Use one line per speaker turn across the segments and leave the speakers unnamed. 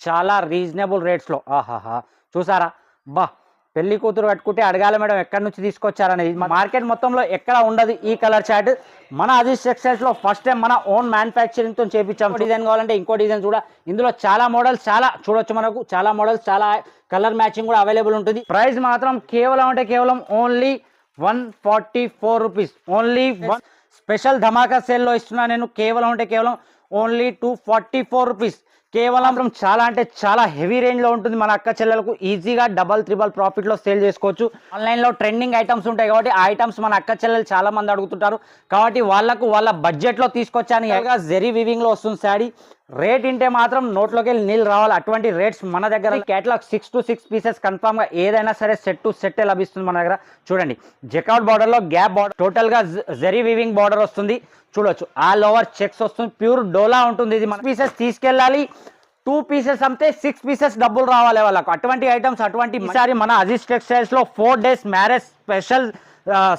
చాలా రీజనబుల్ రేట్స్లో. ఆహాహా, చూసారా బా, పెళ్లి కూతురు కట్టుకుంటే అడగాలి మేడం ఎక్కడి నుంచి తీసుకొచ్చారనేది. మార్కెట్ మొత్తంలో ఎక్కడ ఉండదు ఈ కలర్ చార్ట్. మన అజీజ్ టెక్స్టైల్స్లో ఫస్ట్ టైం మన ఓన్ మ్యానుఫ్యాక్చరింగ్తో చేపించాం. డిజైన్ కావాలంటే ఇంకో డిజైన్ కూడా, ఇందులో చాలా మోడల్స్ చాలా చూడొచ్చు, మనకు చాలా మోడల్స్, చాలా కలర్ మ్యాచింగ్ కూడా అవైలబుల్ ఉంటుంది. ప్రైస్ మాత్రం కేవలం అంటే కేవలం only 144 rupees. Only one special dhamaka సేల్లో ఇస్తున్నా నేను. కేవలం అంటే కేవలం ఓన్లీ 244 రూపీస్. కేవలం చాలా అంటే చాలా హెవీ రేంజ్లో ఉంటుంది. మన అక్క చెల్లెలకు ఈజీగా డబల్ త్రిబల్ ప్రాఫిట్లో సేల్ చేసుకోవచ్చు. ఆన్లైన్లో ట్రెండింగ్ ఐటమ్స్ ఉంటాయి కాబట్టి ఆ ఐటమ్స్ మన అక్క చెల్లెలు చాలా మంది అడుగుతుంటారు కాబట్టి వాళ్ళకు వాళ్ళ బడ్జెట్లో తీసుకొచ్చాను. జెరీ వివింగ్లో వస్తుంది శారీ. రేట్ ఇంటే మాత్రం నోట్లోకి వెళ్ళి నీళ్ళు రావాలి, అటువంటి రేట్స్ మన దగ్గర. కేటలాగ్ 6 to 6 పీసెస్ కన్ఫామ్గా ఏదైనా సరే సెట్ టు సెట్టే లభిస్తుంది మన దగ్గర. చూడండి, జెకౌట్ బార్డర్లో గ్యాప్ బార్డర్, టోటల్గా జెరీ వివింగ్ బార్డర్ వస్తుంది. చూడొచ్చు, ఆల్ ఓవర్ చెక్స్ వస్తుంది, ప్యూర్ డోలా ఉంటుంది. ఇది మన పీసెస్ తీసుకెళ్ళాలి, 2 పీసెస్ అమ్మితే 6 పీసెస్ డబ్బులు రావాలి వాళ్ళకు. అటువంటి ఐటమ్స్, అటువంటి ఈసారి మన అజీజ్ టెక్స్టైల్స్లో 4 days మ్యారేజ్ స్పెషల్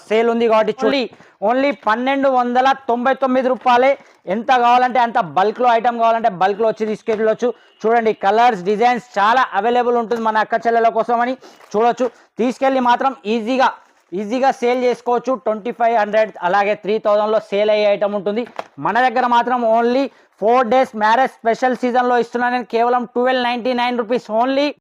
సేల్ ఉంది కాబట్టి చూడి ఓన్లీ 1299 రూపాయలే. ఎంత కావాలంటే అంత బల్క్లో ఐటమ్ కావాలంటే బల్క్లో వచ్చి తీసుకెళ్ళొచ్చు. చూడండి, కలర్స్ డిజైన్స్ చాలా అవైలబుల్ ఉంటుంది మన అక్క చెల్లెల కోసం అని. చూడొచ్చు, తీసుకెళ్ళి మాత్రం ఈజీగా సేల్ చేసుకోవచ్చు. 2500 అలాగే 3000లో సేల్ అయ్యే ఐటమ్ ఉంటుంది మన దగ్గర. మాత్రం ఓన్లీ 4 days మ్యారేజ్ స్పెషల్ సీజన్లో ఇస్తున్నాను నేను. కేవలం 1299 రూపీస్ ఓన్లీ.